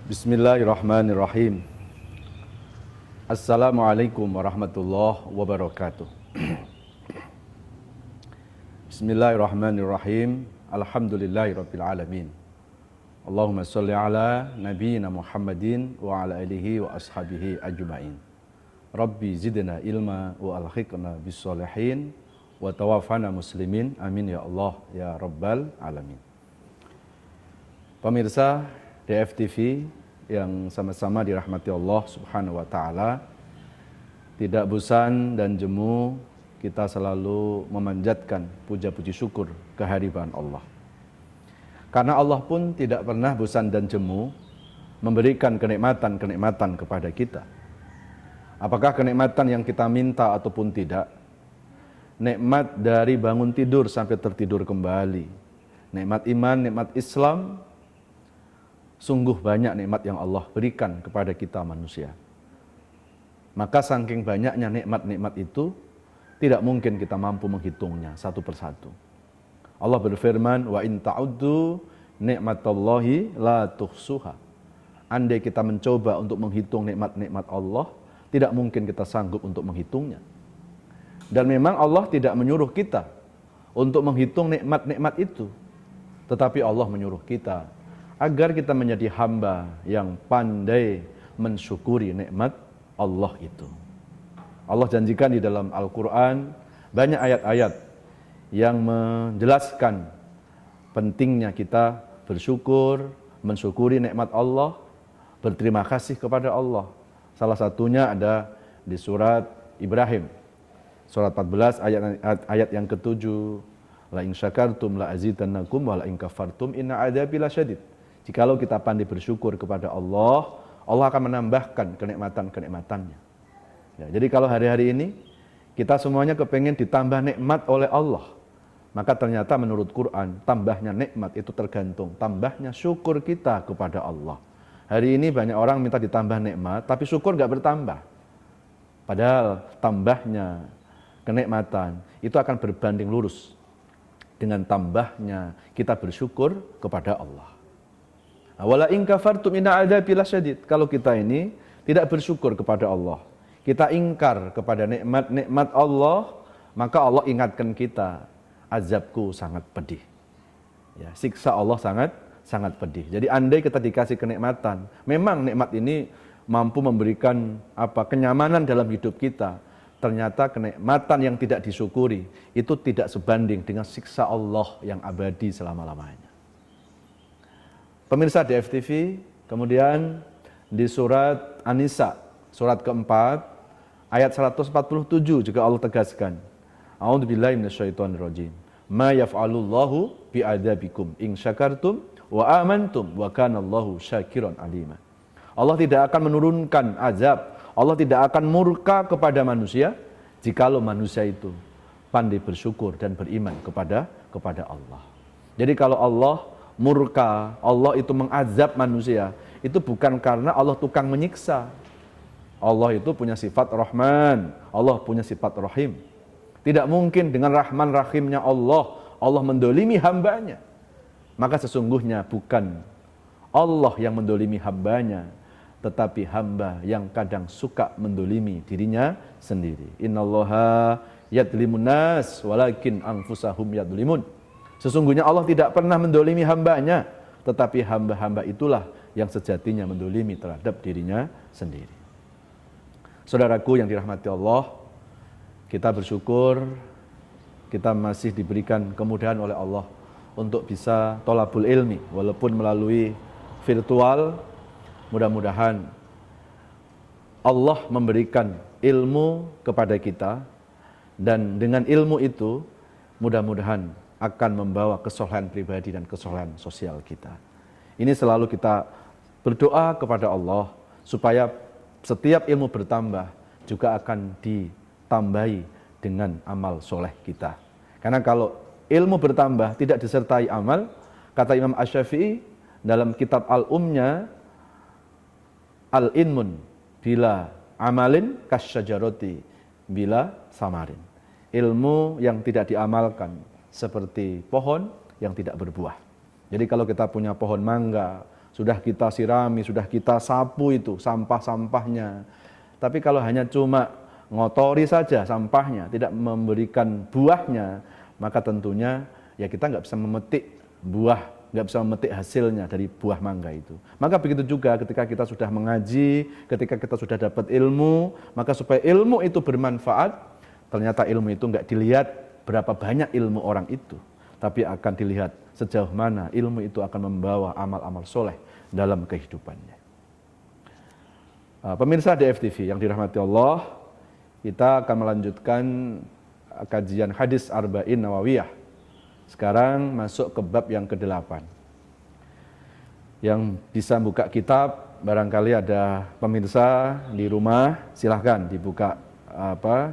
Bismillahirrahmanirrahim. Assalamualaikum warahmatullahi wabarakatuh. Bismillahirrahmanirrahim. Alhamdulillahirabbil alamin. Allahumma shalli ala nabiyyina Muhammadin wa ala alihi wa ashabihi ajmain. Rabbi zidna ilma wa alhiqna bis sholihin wa tawaffana muslimin. Amin ya Allah ya rabbal alamin. Pemirsa DFTV yang sama-sama dirahmati Allah Subhanahu wa taala, tidak bosan dan jemu kita selalu memanjatkan puja-puji syukur kehadiran Allah. Karena Allah pun tidak pernah bosan dan jemu memberikan kenikmatan-kenikmatan kepada kita. Apakah kenikmatan yang kita minta ataupun tidak? Nikmat dari bangun tidur sampai tertidur kembali. Nikmat iman, nikmat Islam. Sungguh banyak nikmat yang Allah berikan kepada kita manusia. Maka saking banyaknya nikmat-nikmat itu, tidak mungkin kita mampu menghitungnya satu persatu. Allah berfirman, wa in ta'uddu ni'matallahi la tuhsuha. Andai kita mencoba untuk menghitung nikmat-nikmat Allah, tidak mungkin kita sanggup untuk menghitungnya. Dan memang Allah tidak menyuruh kita untuk menghitung nikmat-nikmat itu. Tetapi Allah menyuruh kita agar kita menjadi hamba yang pandai mensyukuri nikmat Allah itu. Allah janjikan di dalam Al-Quran banyak ayat-ayat yang menjelaskan pentingnya kita bersyukur, mensyukuri nikmat Allah, berterima kasih kepada Allah. Salah satunya ada di surat Ibrahim, surat 14 ayat yang ke-7. La in syakartum la azidannakum wa la in kafartum inna adzabi lasyadid. Jikalau kita pandai bersyukur kepada Allah, Allah akan menambahkan kenikmatan-kenikmatannya. Ya, jadi kalau hari-hari ini kita semuanya kepengen ditambah nikmat oleh Allah, maka ternyata menurut Quran, tambahnya nikmat itu tergantung tambahnya syukur kita kepada Allah. Hari ini banyak orang minta ditambah nikmat, tapi syukur gak bertambah. Padahal tambahnya kenikmatan itu akan berbanding lurus dengan tambahnya kita bersyukur kepada Allah. Wala in kafartum inna adzabi lasyadid. Kalau kita ini tidak bersyukur kepada Allah, kita ingkar kepada nikmat-nikmat Allah, maka Allah ingatkan kita, azabku sangat pedih. Ya, siksa Allah sangat pedih. Jadi andai kita dikasih kenikmatan, memang nikmat ini mampu memberikan kenyamanan dalam hidup kita. Ternyata kenikmatan yang tidak disyukuri itu tidak sebanding dengan siksa Allah yang abadi selama-lamanya. Pemirsa DFTV, kemudian di surat An-Nisa, surat keempat, ayat 147 juga Allah tegaskan. A'udzubillahi minasyaitonirrajim. Ma yaf'alullahu bi'adzabikum in syakartum wa amantum wa kanallahu syakiran alima. Allah tidak akan menurunkan azab, Allah tidak akan murka kepada manusia jikalau manusia itu pandai bersyukur dan beriman kepada Allah. Jadi kalau Allah murka, Allah itu mengazab manusia, itu bukan karena Allah tukang menyiksa. Allah itu punya sifat Rahman, Allah punya sifat Rahim. Tidak mungkin dengan Rahman Rahimnya Allah, Allah mendolimi hambanya. Maka sesungguhnya bukan Allah yang mendolimi hambanya, tetapi hamba yang kadang suka mendolimi dirinya sendiri. Innallaha yadlimun nas walakin anfusahum yadlimun. Sesungguhnya Allah tidak pernah mendolimi hambanya, tetapi hamba-hamba itulah yang sejatinya mendolimi terhadap dirinya sendiri. Saudaraku yang dirahmati Allah, kita bersyukur kita masih diberikan kemudahan oleh Allah untuk bisa thalabul ilmi, walaupun melalui virtual. Mudah-mudahan Allah memberikan ilmu kepada kita, dan dengan ilmu itu mudah-mudahan akan membawa kesolehan pribadi dan kesolehan sosial kita. Ini selalu kita berdoa kepada Allah supaya setiap ilmu bertambah juga akan ditambahi dengan amal soleh kita. Karena kalau ilmu bertambah tidak disertai amal, kata Imam Asy-Syafi'i dalam kitab Al-Umnya, al-inmun bila amalin kasyajaroti bila samarin. Ilmu yang tidak diamalkan seperti pohon yang tidak berbuah. Jadi kalau kita punya pohon mangga, sudah kita sirami, sudah kita sapu itu sampah-sampahnya. Tapi kalau hanya cuma ngotori saja sampahnya, tidak memberikan buahnya, maka tentunya ya kita nggak bisa memetik buah, nggak bisa memetik hasilnya dari buah mangga itu. Maka begitu juga ketika kita sudah mengaji, ketika kita sudah dapat ilmu, maka supaya ilmu itu bermanfaat, ternyata ilmu itu nggak dilihat berapa banyak ilmu orang itu, tapi akan dilihat sejauh mana ilmu itu akan membawa amal-amal soleh dalam kehidupannya. Pemirsa DFTV yang dirahmati Allah, kita akan melanjutkan kajian hadis Arba'in Nawawiyah. Sekarang masuk ke bab yang ke-8. Yang bisa buka kitab, barangkali ada pemirsa di rumah, silahkan dibuka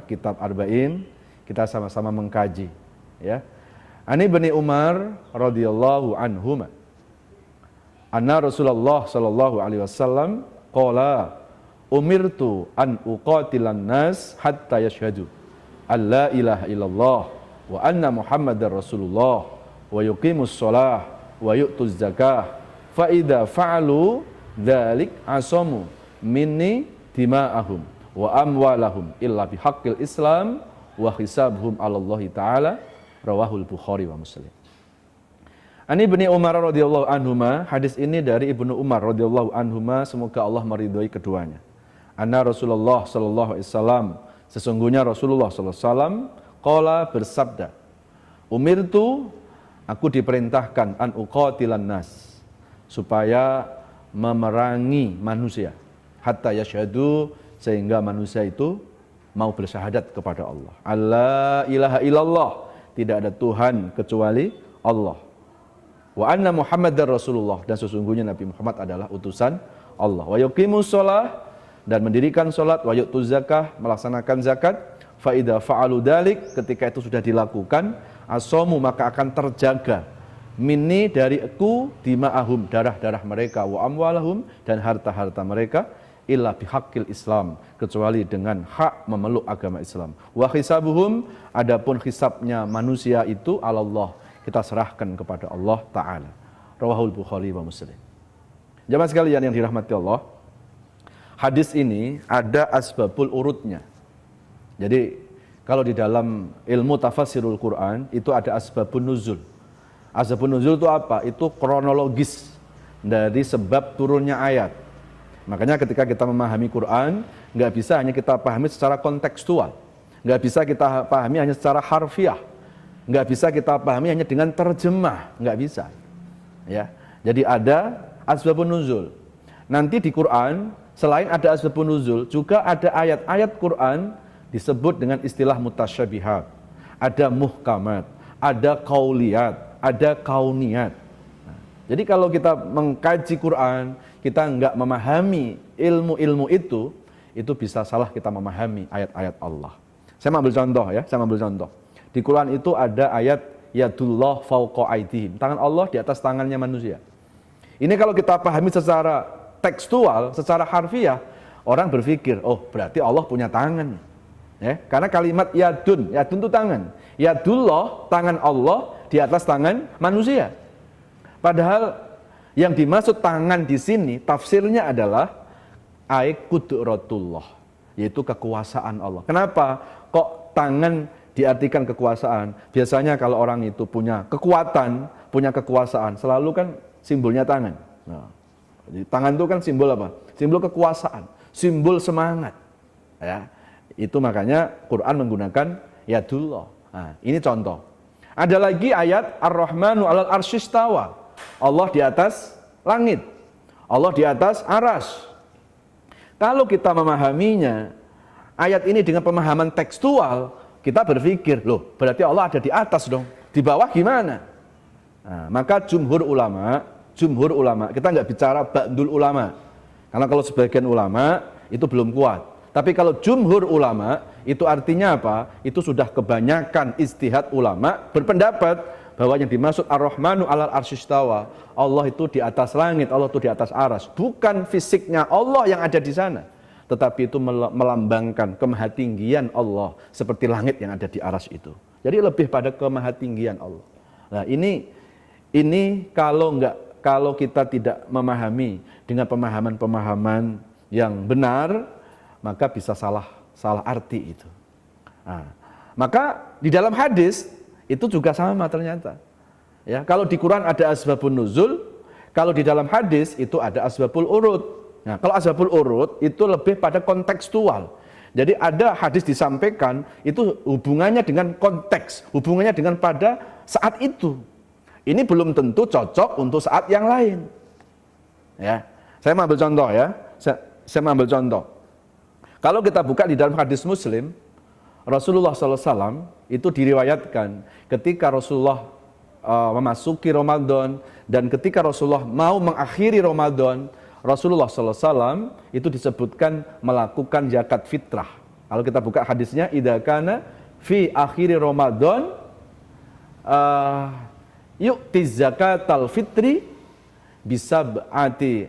kitab Arba'in, kita sama-sama mengkaji. Ya. Ani bin Umar radhiyallahu anhuma, anna Rasulullah sallallahu alaihi wasallam qala umirtu an uqatilan nas hatta yashhadu alla ilaha illallah wa anna muhammadar rasulullah wa yuqimus shalah wa yu'tuz zakah fa idza fa'alu dzalik asamu minni dima'ahum wa amwalahum illa bihaqqil islam wa hisabuhum 'ala Allah taala, rawahul Bukhari wa Muslim. Ani bin Umar radhiyallahu anhuma, hadis ini dari Ibnu Umar radhiyallahu anhuma, semoga Allah meridhoi keduanya. Anna Rasulullah sallallahu alaihi wasallam, sesungguhnya Rasulullah sallallahu alaihi wasallam qala bersabda, umirtu, aku diperintahkan an uqatilan nas, supaya memerangi manusia, hatta yashhadu, sehingga manusia itu mau bersyahadat kepada Allah. Alla ilaha illallah, tidak ada Tuhan kecuali Allah. Wa anna Muhammadar Rasulullah, dan sesungguhnya Nabi Muhammad adalah utusan Allah. Wa yuqimus shalah, dan mendirikan salat, wa yu'tuz zakah, melaksanakan zakat. Fa idza fa'alu dzalik, ketika itu sudah dilakukan, asamu, maka akan terjaga minni, dariku, dima'ahum, darah-darah mereka, wa amwalahum, dan harta-harta mereka, illa bihaqqil Islam, kecuali dengan hak memeluk agama Islam. Wa hisabuhum, adapun hisabnya manusia itu Allah, kita serahkan kepada Allah Ta'ala. Rawahul Bukhari wa Muslim. Jamaah sekalian yang dirahmati Allah, hadis ini ada asbabul urutnya. Jadi kalau di dalam ilmu tafsirul Quran itu ada asbabun nuzul. Asbabun nuzul itu apa? Itu kronologis dari sebab turunnya ayat. Makanya ketika kita memahami Quran, nggak bisa hanya kita pahami secara kontekstual, nggak bisa kita pahami hanya secara harfiah, nggak bisa kita pahami hanya dengan terjemah, nggak bisa. Ya, jadi ada asbabun nuzul. Nanti di Quran, selain ada asbabun nuzul, juga ada ayat-ayat Quran disebut dengan istilah mutasyabihat. Ada muhkamat, ada qauliyat, ada kauniyat. Jadi kalau kita mengkaji Quran, kita enggak memahami ilmu-ilmu itu bisa salah kita memahami ayat-ayat Allah. Saya ambil contoh ya, Di Quran itu ada ayat yadullah fauqa aydihim, tangan Allah di atas tangannya manusia. Ini kalau kita pahami secara tekstual, secara harfiah, orang berpikir, oh berarti Allah punya tangan. Ya, karena kalimat yadun itu tangan. Yadullah, tangan Allah di atas tangan manusia. Padahal yang dimaksud tangan di sini tafsirnya adalah qudratullah, yaitu kekuasaan Allah. Kenapa kok tangan diartikan kekuasaan? Biasanya kalau orang itu punya kekuatan, punya kekuasaan, selalu kan simbolnya tangan. Nah, jadi tangan itu kan simbol apa? Simbol kekuasaan, simbol semangat. Ya, itu makanya Quran menggunakan yadullah. Nah, ini contoh. Ada lagi ayat Ar-Rahmanu 'alal arsyistawa. Allah di atas langit, Allah di atas aras. Kalau kita memahaminya, ayat ini dengan pemahaman tekstual, kita berpikir, loh berarti Allah ada di atas dong, di bawah gimana? Nah, maka jumhur ulama, kita nggak bicara ba'dul ulama, karena kalau sebagian ulama itu belum kuat. Tapi kalau jumhur ulama, itu artinya apa? Itu sudah kebanyakan ijtihad ulama berpendapat bahwa yang dimaksud Ar-Rahmanu 'alal arsyistawa, Allah itu di atas langit, Allah itu di atas aras. Bukan fisiknya Allah yang ada di sana, tetapi itu melambangkan kemahatinggian Allah seperti langit yang ada di aras itu. Jadi lebih pada kemahatinggian Allah. Nah, ini kalau kita tidak memahami dengan pemahaman-pemahaman yang benar, maka bisa salah arti itu. Nah, maka di dalam hadis itu juga sama ternyata. Ya, kalau di Quran ada asbabun nuzul, kalau di dalam hadis itu ada asbabul urud. Nah, kalau asbabul urud itu lebih pada kontekstual. Jadi ada hadis disampaikan itu hubungannya dengan konteks, hubungannya dengan pada saat itu. Ini belum tentu cocok untuk saat yang lain. Ya, saya ambil contoh ya. Saya ambil contoh. Kalau kita buka di dalam hadis Muslim, Rasulullah SAW itu diriwayatkan ketika Rasulullah memasuki Ramadan dan ketika Rasulullah mau mengakhiri Ramadan, Rasulullah SAW itu disebutkan melakukan zakat fitrah. Kalau kita buka hadisnya, idza kana fi akhiri Ramadan yu'ti zakatal fitri bisa berarti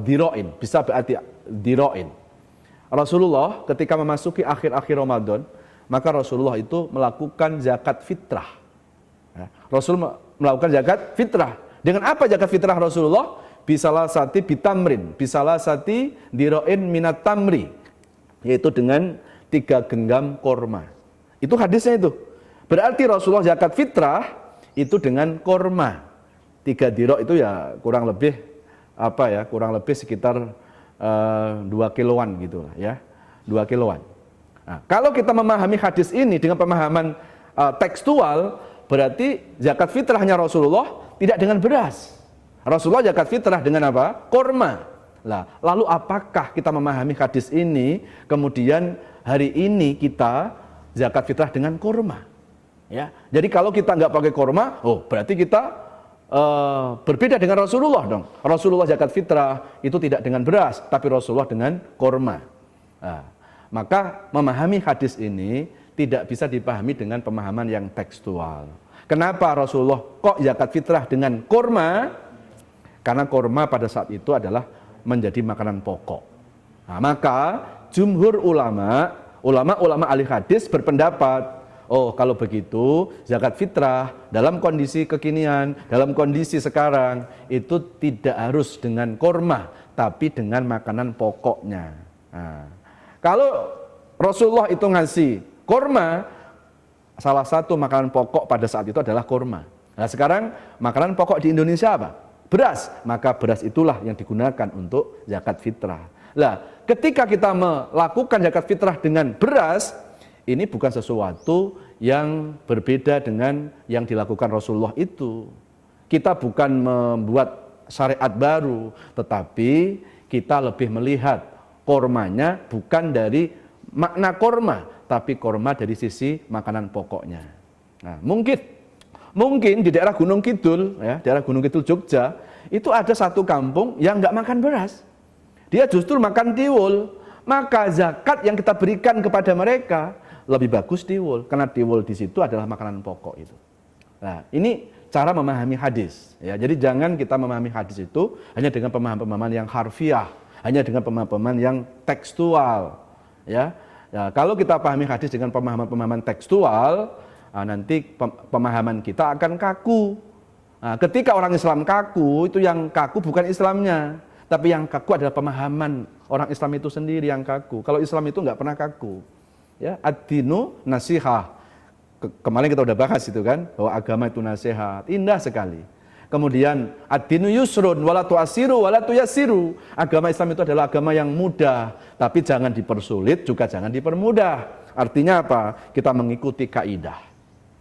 dhiroin, bisa berarti dhiroin. Rasulullah ketika memasuki akhir-akhir Ramadan, maka Rasulullah itu melakukan zakat fitrah. Rasul melakukan zakat fitrah. Dengan apa zakat fitrah Rasulullah? Bisalah sati bitamrin, bisalah sati dhiroin minat tamri, yaitu dengan 3 genggam korma. Itu hadisnya itu. Berarti Rasulullah zakat fitrah itu dengan korma. 3 dhiro itu ya kurang lebih sekitar 2 kiloan gitu lah ya. 2 kiloan. Nah, kalau kita memahami hadis ini dengan pemahaman tekstual, berarti zakat fitrahnya Rasulullah tidak dengan beras. Rasulullah zakat fitrah dengan apa? Korma. Lah, lalu apakah kita memahami hadis ini, kemudian hari ini kita zakat fitrah dengan korma? Ya, jadi kalau kita nggak pakai korma, berarti kita berbeda dengan Rasulullah dong. Rasulullah zakat fitrah itu tidak dengan beras, tapi Rasulullah dengan korma. Nah, maka memahami hadis ini tidak bisa dipahami dengan pemahaman yang tekstual. Kenapa Rasulullah kok zakat fitrah dengan korma? Karena korma pada saat itu adalah menjadi makanan pokok. Nah, maka jumhur ulama ahli hadis berpendapat, kalau begitu zakat fitrah dalam kondisi kekinian, dalam kondisi sekarang itu tidak harus dengan korma, tapi dengan makanan pokoknya. Nah, kalau Rasulullah itu ngasih korma, salah satu makanan pokok pada saat itu adalah korma. Nah, sekarang makanan pokok di Indonesia apa? Beras, maka beras itulah yang digunakan untuk zakat fitrah. Lah, ketika kita melakukan zakat fitrah dengan beras, ini bukan sesuatu yang berbeda dengan yang dilakukan Rasulullah itu. Kita bukan membuat syariat baru, tetapi kita lebih melihat kormanya bukan dari makna korma, tapi korma dari sisi makanan pokoknya. Nah, mungkin di daerah Gunung Kidul, ya, daerah Gunung Kidul Jogja, itu ada satu kampung yang nggak makan beras. Dia justru makan tiwul. Maka zakat yang kita berikan kepada mereka lebih bagus tiwul, karena tiwul di situ adalah makanan pokok itu. Nah, ini cara memahami hadis. Ya, jadi jangan kita memahami hadis itu hanya dengan pemahaman-pemahaman yang harfiah, hanya dengan pemahaman-pemahaman yang tekstual. Ya, kalau kita pahami hadis dengan pemahaman-pemahaman tekstual, nanti pemahaman kita akan kaku. Nah, ketika orang Islam kaku, itu yang kaku bukan Islamnya, tapi yang kaku adalah pemahaman orang Islam itu sendiri yang kaku. Kalau Islam itu nggak pernah kaku. Ya, ad-dinu nasihah. Kemarin kita udah bahas itu kan, bahwa agama itu nasihat. Indah sekali. Kemudian ad-dinu yusrun wala tu'asiru wala tuyassiru. Agama Islam itu adalah agama yang mudah, tapi jangan dipersulit juga jangan dipermudah. Artinya apa? Kita mengikuti kaidah.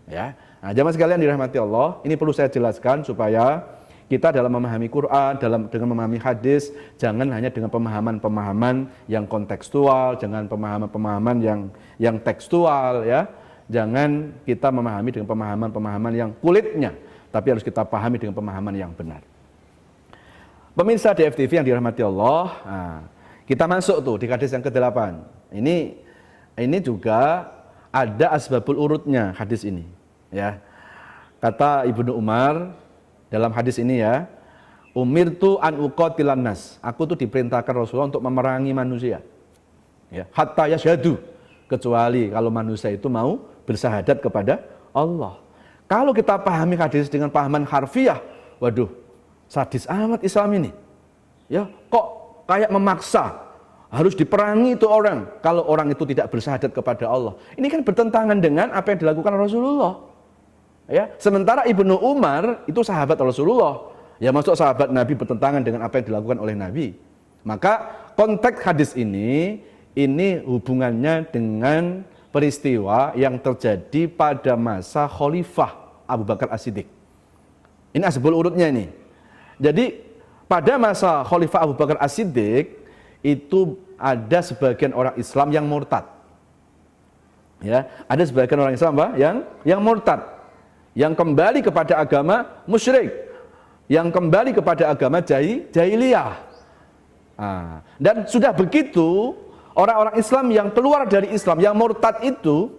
Ya. Nah, jamaah sekalian dirahmati Allah, ini perlu saya jelaskan supaya kita dalam memahami Quran, dengan memahami hadis, jangan hanya dengan pemahaman-pemahaman yang kontekstual, jangan pemahaman-pemahaman yang tekstual, ya. Jangan kita memahami dengan pemahaman-pemahaman yang kulitnya, tapi harus kita pahami dengan pemahaman yang benar. Pemirsa DFTV yang dirahmati Allah, kita masuk tuh di hadis yang ke-8. Ini juga ada asbabul urutnya hadis ini, ya. Kata Ibnu Umar dalam hadis ini, ya, umirtu an uqatilan nas. Aku tuh diperintahkan Rasulullah untuk memerangi manusia. Ya, hatta yasyhadu, kecuali kalau manusia itu mau bersyahadat kepada Allah. Kalau kita pahami hadis dengan pahaman harfiah, waduh, sadis amat Islam ini. Ya, kok kayak memaksa harus diperangi itu orang kalau orang itu tidak bersyahadat kepada Allah. Ini kan bertentangan dengan apa yang dilakukan Rasulullah. Ya, sementara Ibnu Umar itu sahabat Rasulullah. Ya, masuk sahabat Nabi bertentangan dengan apa yang dilakukan oleh Nabi. Maka konteks hadis ini hubungannya dengan peristiwa yang terjadi pada masa Khalifah Abu Bakar As-Siddiq. Ini asbul urutnya ini. Jadi pada masa Khalifah Abu Bakar As-Siddiq itu ada sebagian orang Islam yang murtad. Ya, ada sebagian orang Islam apa? Yang murtad, yang kembali kepada agama musyrik, yang kembali kepada agama jahiliyah. Dan sudah begitu, orang-orang Islam yang keluar dari Islam, yang murtad itu,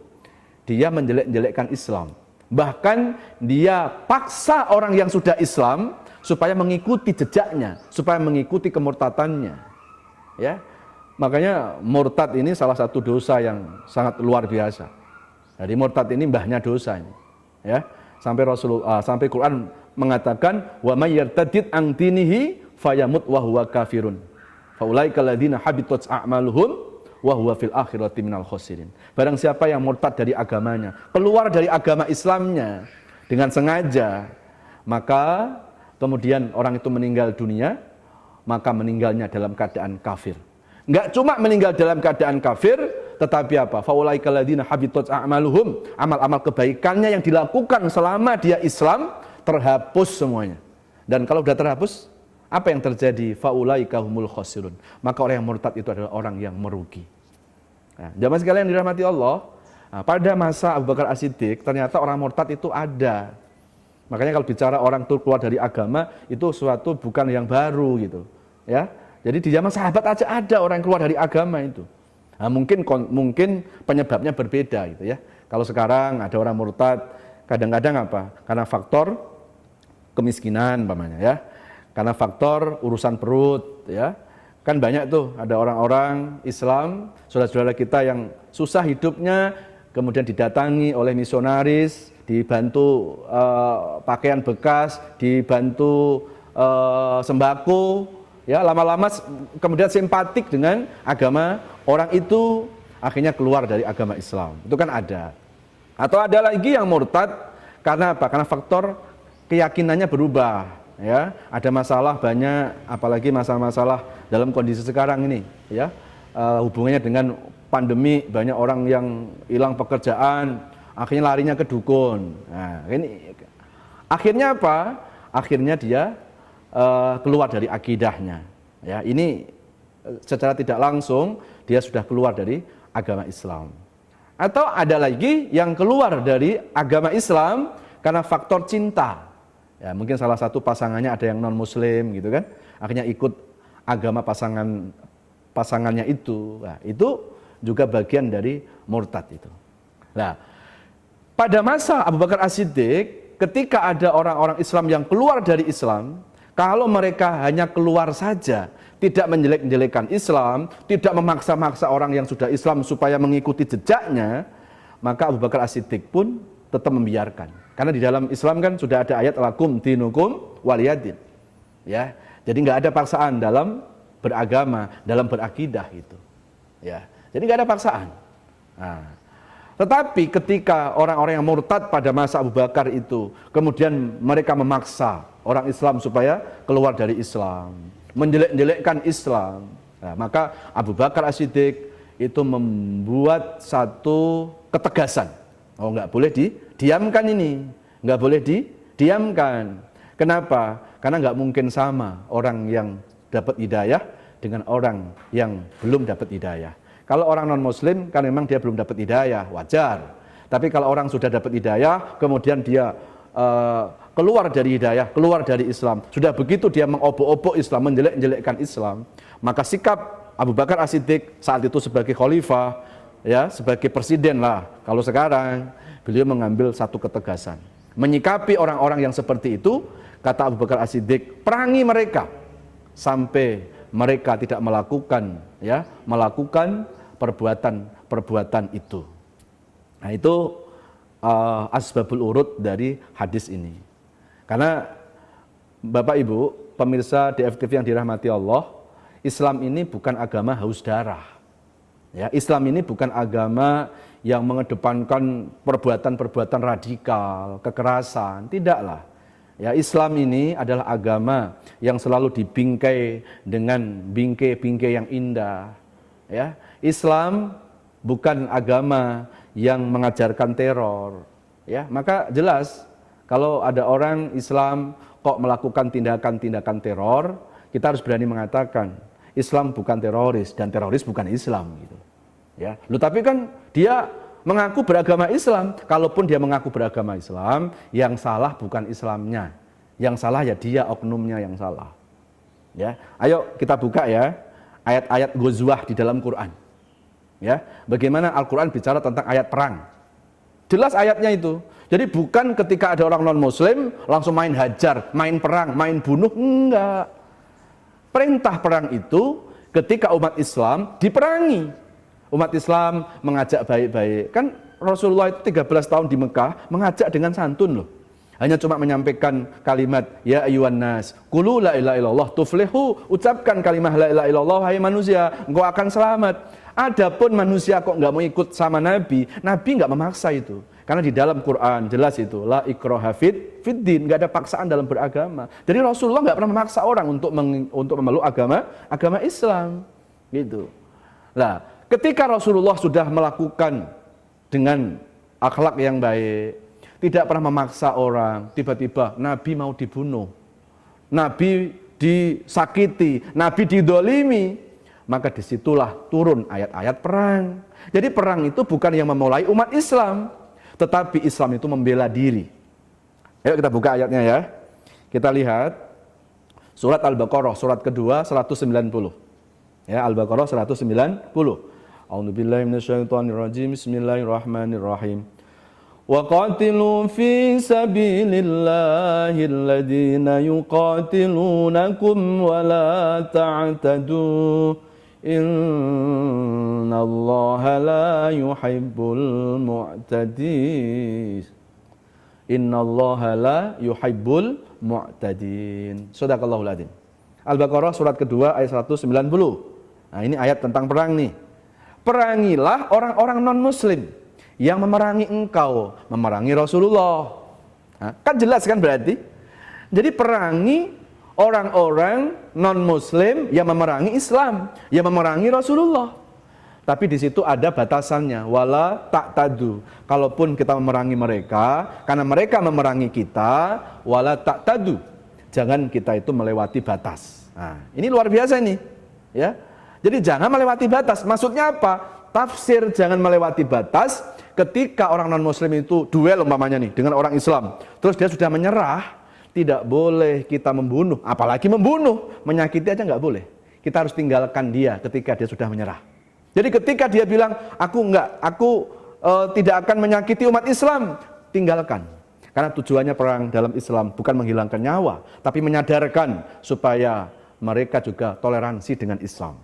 dia menjelek-jelekkan Islam. Bahkan dia paksa orang yang sudah Islam supaya mengikuti jejaknya, supaya mengikuti kemurtadannya. Ya, makanya murtad ini salah satu dosa yang sangat luar biasa. Jadi murtad ini mbahnya dosa ini. Ya, sampai Quran mengatakan wa may yartadid an dinihi fayamut wa huwa kafirun faulaika alladziina habitat a'maluhum wa huwa fil akhirati minal khosirin. Barang siapa yang murtad dari agamanya, keluar dari agama Islamnya dengan sengaja, maka kemudian orang itu meninggal dunia, maka meninggalnya dalam keadaan kafir. Enggak cuma meninggal dalam keadaan kafir, tetapi apa? Faulaika alladziina habitat a'maluhum, amal-amal kebaikannya yang dilakukan selama dia Islam terhapus semuanya. Dan kalau sudah terhapus, apa yang terjadi? Faulaika humul khosirun. Maka orang yang murtad itu adalah orang yang merugi. Nah, jamaah sekalian dirahmati Allah, pada masa Abu Bakar As-Siddiq ternyata orang murtad itu ada. Makanya kalau bicara orang itu keluar dari agama, itu suatu bukan yang baru gitu. Ya, jadi di zaman sahabat aja ada orang yang keluar dari agama itu. Nah, mungkin penyebabnya berbeda gitu ya. Kalau sekarang ada orang murtad, kadang-kadang apa? Karena faktor kemiskinan umpamanya ya, karena faktor urusan perut ya, kan banyak tuh ada orang-orang Islam, saudara-saudara kita yang susah hidupnya, kemudian didatangi oleh misionaris, dibantu pakaian bekas, dibantu sembako, ya lama-lama kemudian simpatik dengan agama orang itu, akhirnya keluar dari agama Islam, itu kan ada. Atau ada lagi yang murtad karena apa? Karena faktor keyakinannya berubah, ya. Ada masalah banyak, apalagi masalah-masalah dalam kondisi sekarang ini, ya. Hubungannya dengan pandemi, banyak orang yang hilang pekerjaan, akhirnya larinya ke dukun. Nah, ini akhirnya apa? Akhirnya dia keluar dari akidahnya, ya. Ini secara tidak langsung dia sudah keluar dari agama Islam. Atau ada lagi yang keluar dari agama Islam karena faktor cinta. Ya, mungkin salah satu pasangannya ada yang non muslim gitu kan, akhirnya ikut agama pasangannya itu. Nah, itu juga bagian dari murtad itu. Nah, pada masa Abu Bakar As-Siddiq, ketika ada orang-orang Islam yang keluar dari Islam, kalau mereka hanya keluar saja, tidak menjelek-jelekan Islam, tidak memaksa-maksa orang yang sudah Islam supaya mengikuti jejaknya, maka Abu Bakar As-Siddiq pun tetap membiarkan. Karena di dalam Islam kan sudah ada ayat lakum dinukum waliyadin. Ya, jadi nggak ada paksaan dalam beragama, dalam berakidah itu. Ya, jadi nggak ada paksaan. Nah, tetapi ketika orang-orang yang murtad pada masa Abu Bakar itu, kemudian mereka memaksa orang Islam supaya keluar dari Islam, menjelek-jelekkan Islam, nah, maka Abu Bakar As-Siddiq itu membuat satu ketegasan. Oh, nggak boleh didiamkan ini, nggak boleh didiamkan. Kenapa? Karena nggak mungkin sama orang yang dapat hidayah dengan orang yang belum dapat hidayah. Kalau orang non muslim kan memang dia belum dapat hidayah, wajar. Tapi kalau orang sudah dapat hidayah, kemudian dia keluar dari hidayah, keluar dari Islam, sudah begitu dia mengobok-obok Islam, menjelek-jelekkan Islam, maka sikap Abu Bakar As-Siddiq saat itu sebagai khalifah, ya sebagai presiden lah, kalau sekarang beliau mengambil satu ketegasan, menyikapi orang-orang yang seperti itu. Kata Abu Bakar As-Siddiq, perangi mereka sampai mereka tidak melakukan perbuatan itu. Nah, itu asbabul urud dari hadis ini. Karena Bapak Ibu, pemirsa DFTV yang dirahmati Allah, Islam ini bukan agama haus darah. Ya, Islam ini bukan agama yang mengedepankan perbuatan-perbuatan radikal, kekerasan, tidaklah. Ya, Islam ini adalah agama yang selalu dibingkai dengan bingkai-bingkai yang indah. Ya, Islam bukan agama yang mengajarkan teror. Ya, maka jelas kalau ada orang Islam kok melakukan tindakan-tindakan teror, kita harus berani mengatakan Islam bukan teroris dan teroris bukan Islam gitu. Ya, tapi kan dia mengaku beragama Islam. Kalaupun dia mengaku beragama Islam, yang salah bukan Islamnya. Yang salah ya dia, oknumnya yang salah. Ya, ayo kita buka ya ayat-ayat ghazwah di dalam Quran. Ya, bagaimana Al-Quran bicara tentang ayat perang. Jelas ayatnya itu. Jadi bukan ketika ada orang non-muslim langsung main hajar, main perang, main bunuh, enggak. Perintah perang itu ketika umat Islam diperangi. Umat Islam mengajak baik-baik. Kan Rasulullah itu 13 tahun di Mekah mengajak dengan santun loh. Hanya cuma menyampaikan kalimat ya ayyuhan nas, qulu la ilaha illallah tuflihu, ucapkan kalimat la ilaha illallah hai manusia, engkau akan selamat. Adapun manusia kok nggak mau ikut sama Nabi, Nabi nggak memaksa itu. Karena di dalam Quran jelas itu la ikraha fiddin, nggak ada paksaan dalam beragama. Jadi Rasulullah nggak pernah memaksa orang untuk memeluk agama Islam, gitu. Nah, ketika Rasulullah sudah melakukan dengan akhlak yang baik, tidak pernah memaksa orang, tiba-tiba Nabi mau dibunuh, Nabi disakiti, Nabi didolimi, maka disitulah turun ayat-ayat perang. Jadi perang itu bukan yang memulai umat Islam, tetapi Islam itu membela diri. Ayo kita buka ayatnya ya. Kita lihat surat Al-Baqarah, surat kedua 190. Ya, Al-Baqarah 190. A'udzubillahi minasyaitonirrajim. Bismillahirrahmanirrahim. Wa qatilu fi sabilillahi alladhina yuqatilunakum wa la ta'tadu. Innallaha la yuhibbul mu'tadin. Innallaha la yuhibbul mu'tadin. Shadaqallahul adzim. Al-Baqarah surat kedua ayat 190. Nah, ini ayat tentang perang nih. Perangilah orang-orang non-muslim yang memerangi engkau, memerangi Rasulullah. Nah, kan jelas kan berarti? Jadi perangi orang-orang non-muslim yang memerangi Islam, yang memerangi Rasulullah. Tapi di situ ada batasannya, wala ta'tadu. Kalaupun kita memerangi mereka, karena mereka memerangi kita, wala ta'tadu. Jangan kita itu melewati batas. Nah, ini luar biasa nih, ya. Jadi jangan melewati batas. Maksudnya apa? Tafsir jangan melewati batas ketika orang non-muslim itu duel umpamanya nih dengan orang Islam. Terus dia sudah menyerah. Tidak boleh kita membunuh, apalagi membunuh, menyakiti aja nggak boleh. Kita harus tinggalkan dia ketika dia sudah menyerah. Jadi ketika dia bilang, aku tidak akan menyakiti umat Islam, tinggalkan. Karena tujuannya perang dalam Islam bukan menghilangkan nyawa, tapi menyadarkan supaya mereka juga toleransi dengan Islam.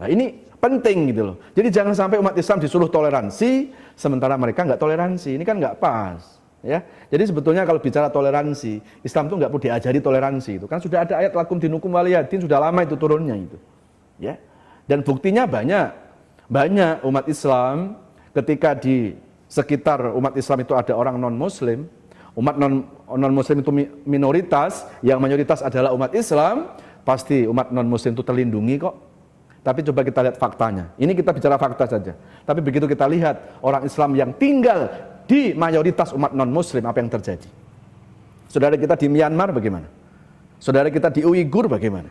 Nah, ini penting gitu loh. Jadi jangan sampai umat Islam disuruh toleransi, sementara mereka nggak toleransi. Ini kan nggak pas. Ya, jadi sebetulnya kalau bicara toleransi, Islam itu nggak perlu diajari toleransi itu. Kan sudah ada ayat lakum dinukum waliyadin, sudah lama itu turunnya itu. Ya, dan buktinya banyak umat Islam ketika di sekitar umat Islam itu ada orang non-Muslim, umat non-Muslim itu minoritas, yang mayoritas adalah umat Islam, pasti umat non-Muslim itu terlindungi kok. Tapi coba kita lihat faktanya. Ini kita bicara fakta saja. Tapi begitu kita lihat orang Islam yang tinggal di mayoritas umat non-muslim, apa yang terjadi? Saudara kita di Myanmar bagaimana? Saudara kita di Uighur bagaimana?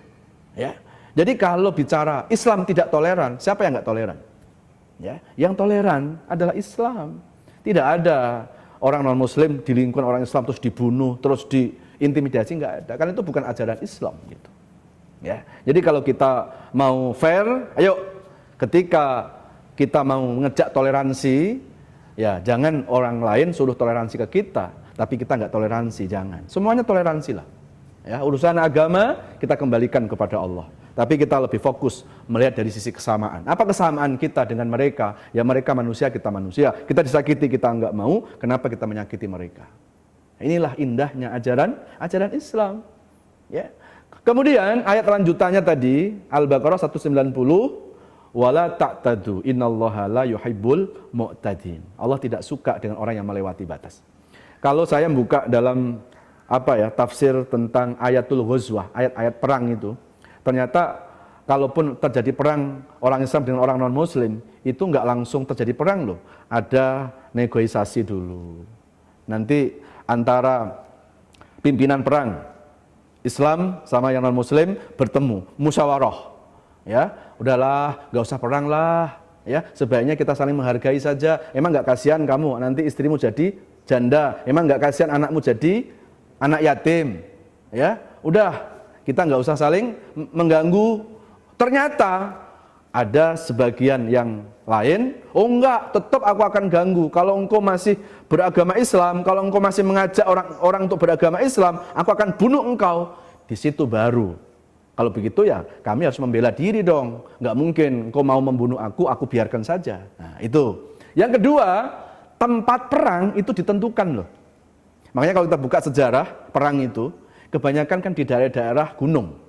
Ya. Jadi kalau bicara Islam tidak toleran, siapa yang nggak toleran? Ya, yang toleran adalah Islam. Tidak ada orang non-muslim di lingkungan orang Islam terus dibunuh, terus diintimidasi, nggak ada. Karena itu bukan ajaran Islam gitu. Ya. Jadi kalau kita mau fair, ayo ketika kita mau ngejak toleransi, ya jangan orang lain suruh toleransi ke kita, tapi kita nggak toleransi, jangan. Semuanya toleransi lah. Ya, urusan agama kita kembalikan kepada Allah. Tapi kita lebih fokus melihat dari sisi kesamaan. Apa kesamaan kita dengan mereka? Ya mereka manusia, kita manusia. Kita disakiti, kita nggak mau. Kenapa kita menyakiti mereka? Inilah indahnya ajaran Islam. Ya. Kemudian ayat lanjutannya tadi Al-Baqarah 190, wala ta'tadu innallaha la yuhibbul mu'tadin. Allah tidak suka dengan orang yang melewati batas. Kalau saya buka dalam tafsir tentang ayatul ghazwah, ayat-ayat perang itu, ternyata kalaupun terjadi perang orang Islam dengan orang non-Muslim, itu nggak langsung terjadi perang loh. Ada negosiasi dulu. Nanti antara pimpinan perang Islam sama yang non-Muslim bertemu, musyawarah. Ya, udahlah, nggak usah perang lah. Ya, sebaiknya kita saling menghargai saja. Emang nggak kasihan kamu nanti istrimu jadi janda? Emang nggak kasihan anakmu jadi anak yatim? Ya, udah, kita nggak usah saling mengganggu. Ternyata ada sebagian yang lain, oh enggak, tetap aku akan ganggu. Kalau engkau masih beragama Islam, kalau engkau masih mengajak orang untuk beragama Islam, aku akan bunuh engkau. Di situ baru, kalau begitu ya kami harus membela diri dong. Enggak mungkin engkau mau membunuh aku biarkan saja. Nah itu. Yang kedua, tempat perang itu ditentukan loh. Makanya kalau kita buka sejarah perang itu, kebanyakan kan di daerah-daerah gunung.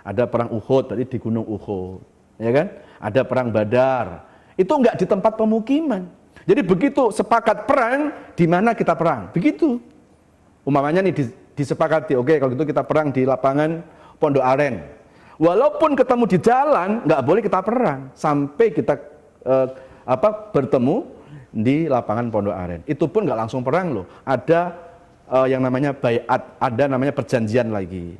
Ada perang Uhud, tadi di gunung Uhud, ya kan? Ada perang Badar. Itu enggak di tempat pemukiman. Jadi begitu sepakat perang, di mana kita perang. Begitu. Umpamanya nih disepakati, oke kalau gitu kita perang di lapangan Pondok Aren. Walaupun ketemu di jalan, nggak boleh kita perang sampai kita bertemu di lapangan Pondok Aren. Itu pun nggak langsung perang loh. Ada yang namanya baiat, ada namanya perjanjian lagi.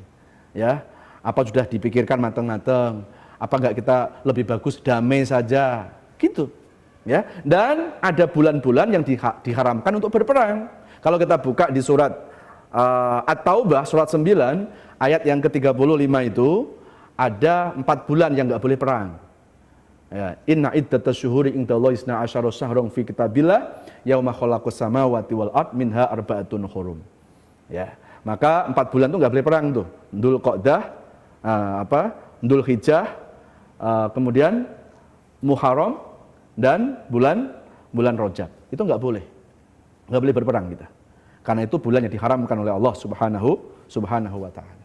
Ya, apa sudah dipikirkan matang-matang? Apa nggak kita lebih bagus damai saja? Gitu. Ya, dan ada bulan-bulan yang diharamkan untuk berperang. Kalau kita buka di surat At-Taubah surat 9 ayat yang ke-35 itu ada 4 bulan yang enggak boleh perang. Ya, inna iddatash syuhuri indallahi 12 syahran fi kitabillah yauma khalaqas samawati wal ard minha arba'atun hurum. Ya, maka 4 bulan itu enggak boleh perang tuh. Dzulqa'dah, Dzulhijjah, kemudian Muharram dan bulan Rajab. Itu enggak boleh berperang kita. Karena itu bulan yang diharamkan oleh Allah Subhanahu wa taala.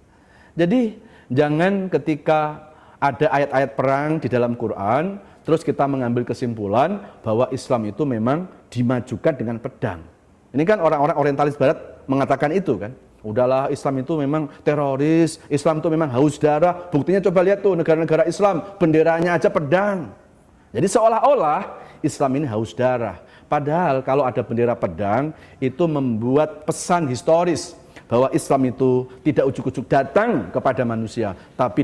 Jadi jangan ketika ada ayat-ayat perang di dalam Quran terus kita mengambil kesimpulan bahwa Islam itu memang dimajukan dengan pedang. Ini kan orang-orang orientalis barat mengatakan itu kan. Udahlah, Islam itu memang teroris, Islam itu memang haus darah. Buktinya coba lihat tuh negara-negara Islam benderanya aja pedang. Jadi seolah-olah Islam ini haus darah. Padahal kalau ada bendera pedang, itu membuat pesan historis bahwa Islam itu tidak ujuk-ujuk datang kepada manusia, tapi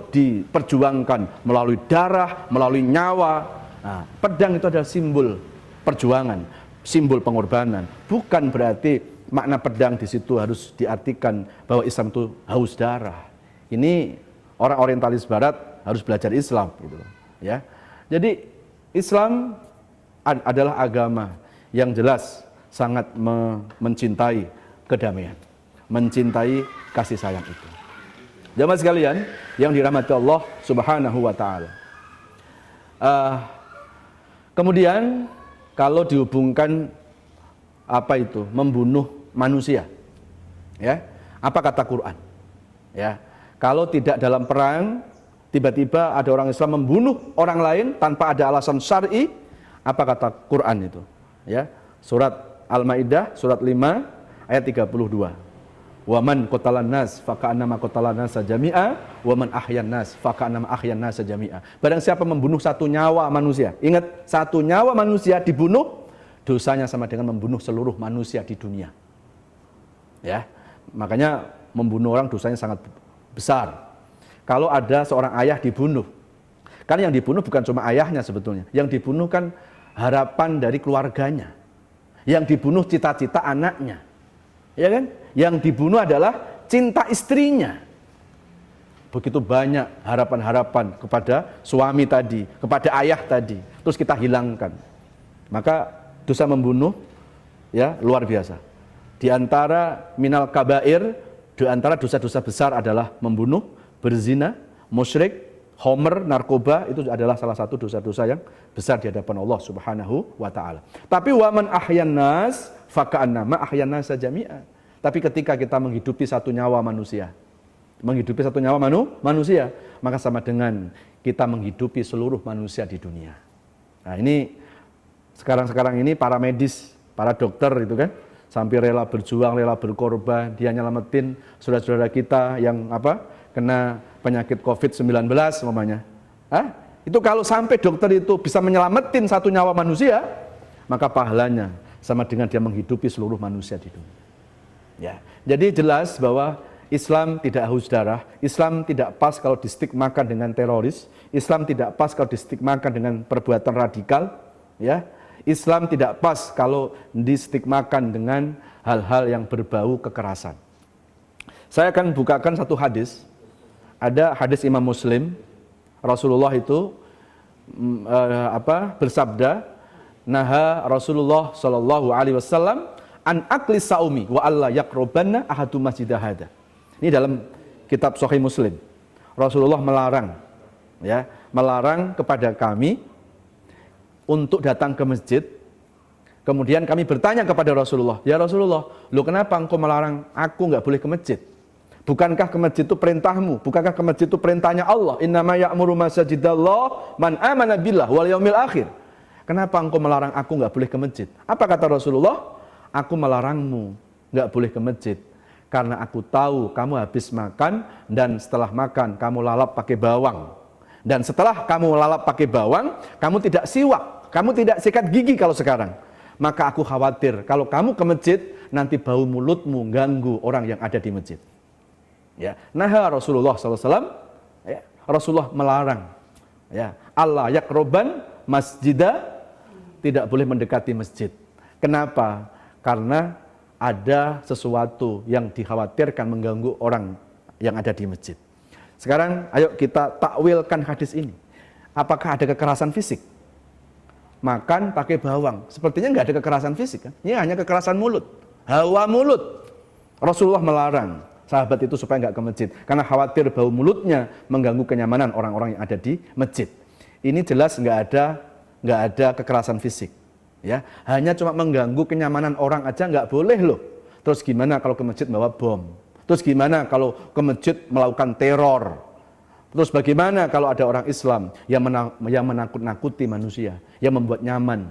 diperjuangkan melalui darah, melalui nyawa. Nah, pedang itu adalah simbol perjuangan, simbol pengorbanan. Bukan berarti makna pedang di situ harus diartikan bahwa Islam itu haus darah. Ini orang orientalis barat harus belajar Islam gitu loh, ya. Jadi Islam adalah agama yang jelas sangat mencintai kedamaian, mencintai kasih sayang itu. Jamaah sekalian yang dirahmati Allah Subhanahu wa taala. Kemudian kalau dihubungkan membunuh manusia, ya, apa kata Quran? Ya, kalau tidak dalam perang, tiba-tiba ada orang Islam membunuh orang lain tanpa ada alasan syar'i, apa kata Quran itu? Ya, surat Al-Maidah surat 5 ayat 32. Wa man qatalan nas faka'annama qatalan nas jami'a wa man ahyan nas faka'annama ahyan nas jami'a. Barang siapa membunuh satu nyawa manusia, ingat, satu nyawa manusia dibunuh, dosanya sama dengan membunuh seluruh manusia di dunia. Ya, makanya membunuh orang dosanya sangat besar. Kalau ada seorang ayah dibunuh, kan yang dibunuh bukan cuma ayahnya sebetulnya, yang dibunuh kan harapan dari keluarganya, yang dibunuh cita-cita anaknya, ya kan? Yang dibunuh adalah cinta istrinya. Begitu banyak harapan-harapan kepada suami tadi, kepada ayah tadi, terus kita hilangkan. Maka dosa membunuh, ya, luar biasa. Di antara minal kabair, di antara dosa-dosa besar adalah membunuh, berzina, musyrik, homer, narkoba, itu adalah salah satu dosa-dosa yang besar di hadapan Allah Subhanahu wa taala. Tapi waman ahyan nas faka'annama ahyan nas jami'a. Tapi ketika kita menghidupi satu nyawa manusia, menghidupi satu nyawa manusia, maka sama dengan kita menghidupi seluruh manusia di dunia. Nah, ini sekarang ini para medis, para dokter itu kan, sampai rela berjuang, rela berkorban, dia nyelamatin saudara-saudara kita yang kena penyakit COVID-19 umpamanya. Itu kalau sampai dokter itu bisa menyelamatin satu nyawa manusia, maka pahalanya sama dengan dia menghidupi seluruh manusia di dunia. Ya, jadi jelas bahwa Islam tidak haus darah, Islam tidak pas kalau distigmakan dengan teroris, Islam tidak pas kalau distigmakan dengan perbuatan radikal, ya. Islam tidak pas kalau distigmakan dengan hal-hal yang berbau kekerasan. Saya akan bukakan satu hadis. Ada hadis Imam Muslim, Rasulullah itu bersabda, naha Rasulullah sallallahu alaihi wasallam an akli saumi wa alla yaqrabanna ahadu masjidah hada. Ini dalam kitab Sahih Muslim. Rasulullah melarang kepada kami untuk datang ke masjid. Kemudian kami bertanya kepada Rasulullah, ya Rasulullah, kenapa engkau melarang aku nggak boleh ke masjid? Bukankah ke masjid itu perintahmu? Bukankah ke masjid itu perintahnya Allah? Innama ya'muru masajidallah man amana billah wal yaumil akhir. Kenapa engkau melarang aku nggak boleh ke masjid? Apa kata Rasulullah? Aku melarangmu nggak boleh ke masjid karena aku tahu kamu habis makan dan setelah makan kamu lalap pakai bawang. Dan setelah kamu lalap pakai bawang, kamu tidak siwak, kamu tidak sikat gigi kalau sekarang. Maka aku khawatir kalau kamu ke masjid, nanti bau mulutmu ganggu orang yang ada di masjid. Ya, Rasulullah SAW, ya, Rasulullah melarang, ya, Allah yaqroban masjidah, tidak boleh mendekati masjid. Kenapa? Karena ada sesuatu yang dikhawatirkan mengganggu orang yang ada di masjid. Sekarang ayo kita takwilkan hadis ini. Apakah ada kekerasan fisik? Makan pakai bawang, sepertinya nggak ada kekerasan fisik kan? Ini hanya kekerasan mulut, hawa mulut. Rasulullah melarang sahabat itu supaya nggak ke masjid, karena khawatir bau mulutnya mengganggu kenyamanan orang-orang yang ada di masjid. Ini jelas nggak ada kekerasan fisik, ya. Hanya cuma mengganggu kenyamanan orang aja nggak boleh loh. Terus gimana kalau ke masjid bawa bom? Terus gimana kalau ke masjid melakukan teror? Terus bagaimana kalau ada orang Islam yang menakut-nakuti manusia, yang membuat nyaman,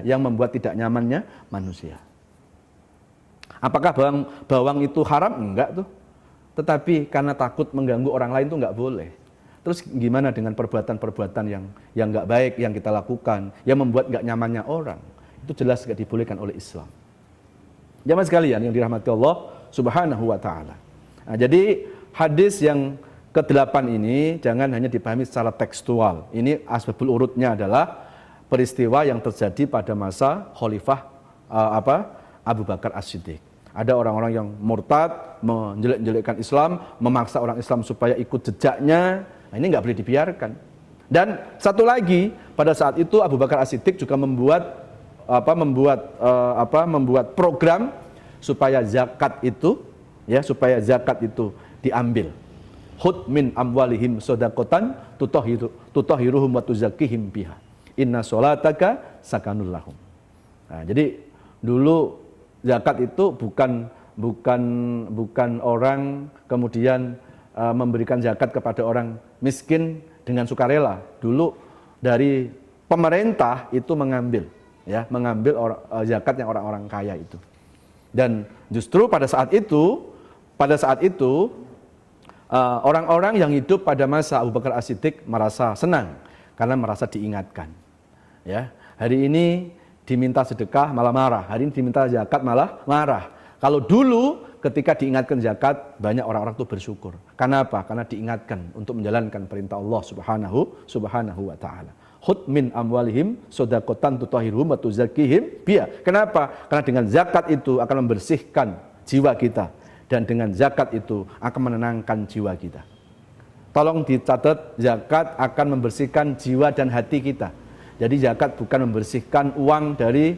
yang membuat tidak nyamannya manusia? Apakah bawang itu haram? Enggak tuh. Tetapi karena takut mengganggu orang lain tuh enggak boleh. Terus gimana dengan perbuatan-perbuatan yang enggak baik yang kita lakukan, yang membuat enggak nyamannya orang? Itu jelas enggak dibolehkan oleh Islam. Jamaah sekalian yang dirahmati Allah Subhanahu wa ta'ala. Nah, jadi hadis yang ke-8 ini jangan hanya dipahami secara tekstual. Ini asbabul urutnya adalah peristiwa yang terjadi pada masa Khalifah Abu Bakar As-Siddiq. Ada orang-orang yang murtad, menjelek-jelekkan Islam, memaksa orang Islam supaya ikut jejaknya. Nah, ini nggak boleh dibiarkan. Dan satu lagi, pada saat itu Abu Bakar As-Siddiq juga membuat program supaya zakat itu diambil. Khudh min amwalihim shadaqatan tutahhiruhum wa tuzakkihim biha. Inna sholataka sakanul lahum. Nah, jadi dulu zakat itu bukan orang kemudian memberikan zakat kepada orang miskin dengan sukarela. Dulu dari pemerintah itu mengambil zakatnya orang-orang kaya itu. Dan justru pada saat itu orang-orang yang hidup pada masa Abu Bakar As-Siddiq merasa senang karena merasa diingatkan. Ya, hari ini diminta sedekah malah marah, hari ini diminta zakat malah marah. Kalau dulu ketika diingatkan zakat, banyak orang-orang itu bersyukur. Karena apa? Karena diingatkan untuk menjalankan perintah Allah Subhanahu wa taala. Khudh min amwalihim shadaqatan tutahhiruhum wa tuzakkihim biha. Kenapa? Karena dengan zakat itu akan membersihkan jiwa kita dan dengan zakat itu akan menenangkan jiwa kita. Tolong dicatat, zakat akan membersihkan jiwa dan hati kita. Jadi zakat bukan membersihkan uang dari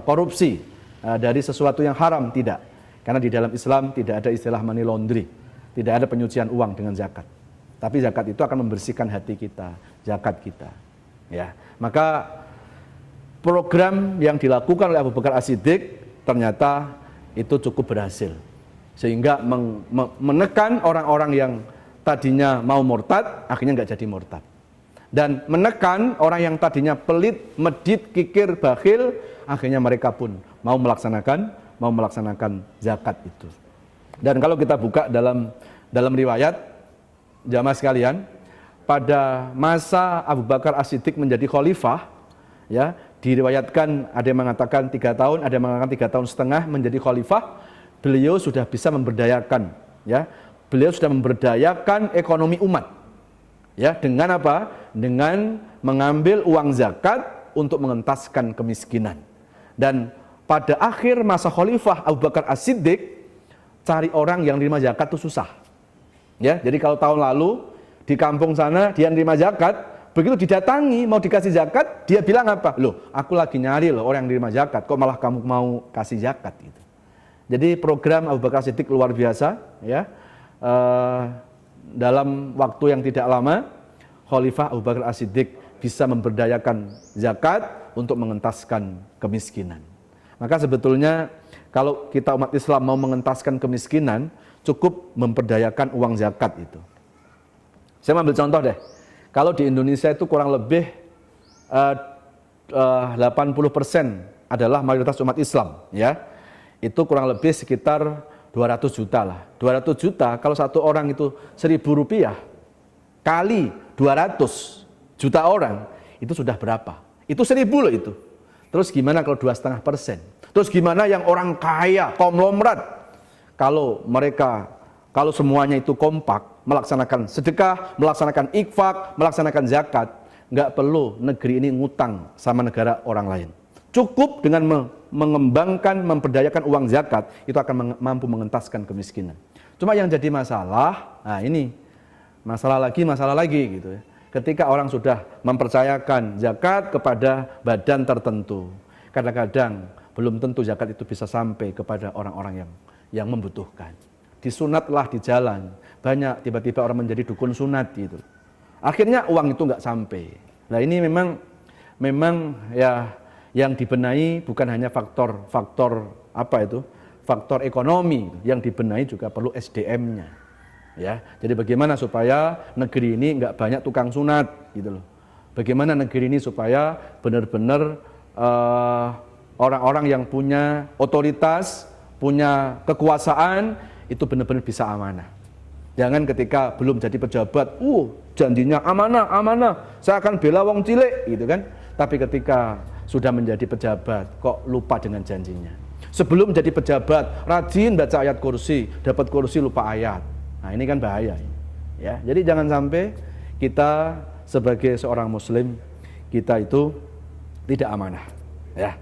korupsi, dari sesuatu yang haram, tidak. Karena di dalam Islam tidak ada istilah money laundry, tidak ada penyucian uang dengan zakat. Tapi zakat itu akan membersihkan hati kita, zakat kita. Ya, maka program yang dilakukan oleh Abu Bakar As-Siddiq ternyata itu cukup berhasil. Sehingga menekan orang-orang yang tadinya mau murtad, akhirnya nggak jadi murtad. Dan menekan orang yang tadinya pelit, medit, kikir, bakhil, akhirnya mereka pun mau melaksanakan zakat itu. Dan kalau kita buka dalam riwayat, jamaah sekalian, pada masa Abu Bakar As-Siddiq menjadi khalifah, ya, diriwayatkan ada yang mengatakan 3 tahun, ada yang mengatakan 3 tahun setengah menjadi khalifah, beliau sudah bisa memberdayakan, ya, beliau sudah memberdayakan ekonomi umat, ya, dengan apa? Dengan mengambil uang zakat untuk mengentaskan kemiskinan. Dan pada akhir masa khalifah Abu Bakar As-Siddiq, cari orang yang nerima zakat itu susah. Ya, jadi kalau tahun lalu di kampung sana dia nerima zakat, begitu didatangi mau dikasih zakat, dia bilang apa? Loh, aku lagi nyari loh orang yang nerima zakat, kok malah kamu mau kasih zakat gitu. Jadi program Abu Bakar As-Siddiq luar biasa, ya. Dalam waktu yang tidak lama, Khalifah Abu Bakar As-Siddiq bisa memberdayakan zakat untuk mengentaskan kemiskinan. Maka sebetulnya kalau kita umat Islam mau mengentaskan kemiskinan, cukup memperdayakan uang zakat itu. Saya ambil contoh deh. Kalau di Indonesia itu kurang lebih 80% adalah mayoritas umat Islam, ya. Itu kurang lebih sekitar 200 juta lah. 200 juta kalau satu orang itu Rp1.000 kali 200 juta orang, itu sudah berapa? Itu 1.000 loh itu. Terus gimana kalau 2,5%? Terus gimana yang orang kaya, konglomerat? Kalau semuanya itu kompak, melaksanakan sedekah, melaksanakan infak, melaksanakan zakat, nggak perlu negeri ini ngutang sama negara orang lain. Cukup dengan mengembangkan, memperdayakan uang zakat, itu akan mampu mengentaskan kemiskinan. Cuma yang jadi masalah, nah ini, masalah lagi gitu ya. Ketika orang sudah mempercayakan zakat kepada badan tertentu, kadang-kadang belum tentu zakat itu bisa sampai kepada orang-orang yang membutuhkan. Disunatlah di jalan, banyak tiba-tiba orang menjadi dukun sunat gitu. Akhirnya uang itu nggak sampai. Nah ini memang ya yang dibenahi bukan hanya faktor ekonomi, yang dibenahi juga perlu SDM-nya. Ya, jadi bagaimana supaya negeri ini nggak banyak tukang sunat gitu loh. Bagaimana negeri ini supaya benar-benar orang-orang yang punya otoritas, punya kekuasaan itu benar-benar bisa amanah. Jangan ketika belum jadi pejabat, janjinya amanah, saya akan bela wong cilik gitu kan. Tapi ketika sudah menjadi pejabat kok lupa dengan janjinya. Sebelum jadi pejabat rajin baca ayat kursi, dapat kursi lupa ayat. Nah ini kan bahaya, ya. Jadi jangan sampai kita sebagai seorang Muslim kita itu tidak amanah, ya.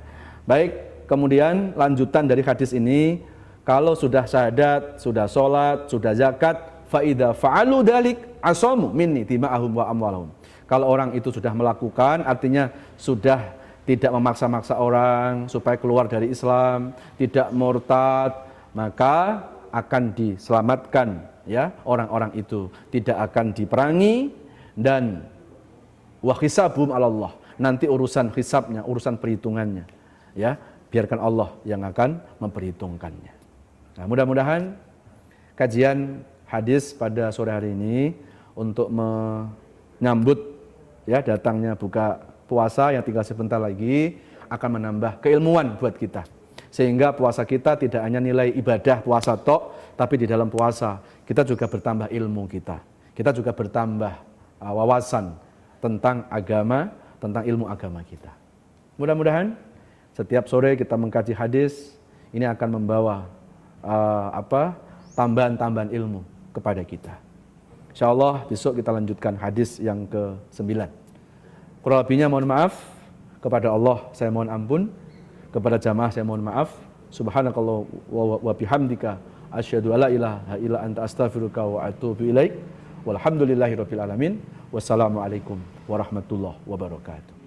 Baik, kemudian lanjutan dari hadis ini, kalau sudah syahadat, sudah sholat, sudah zakat, faida fa'alu dalik asamu minni dima'ahum wa amwalahum. Kalau orang itu sudah melakukan, artinya sudah tidak memaksa-maksa orang supaya keluar dari Islam, tidak murtad, maka akan diselamatkan. Ya, orang-orang itu tidak akan diperangi dan wa hisabum 'alallah. Nanti urusan hisabnya, urusan perhitungannya, ya, biarkan Allah yang akan memperhitungkannya. Nah, mudah-mudahan kajian hadis pada sore hari ini untuk menyambut ya datangnya buka puasa yang tinggal sebentar lagi akan menambah keilmuan buat kita. Sehingga puasa kita tidak hanya nilai ibadah puasa tok, tapi di dalam puasa kita juga bertambah ilmu kita. Kita juga bertambah wawasan tentang agama, tentang ilmu agama kita. Mudah-mudahan setiap sore kita mengkaji hadis, ini akan membawa tambahan-tambahan ilmu kepada kita. Insyaallah besok kita lanjutkan hadis yang ke-9. Kurang lebihnya mohon maaf, kepada Allah saya mohon ampun, kepada jamaah saya mohon maaf. Subhanakallah wa bihamdika asyhadu alla ilaha illa anta astaghfiruka wa atubu ilaik. Walhamdulillahirabbil alamin. Wassalamualaikum warahmatullahi wabarakatuh.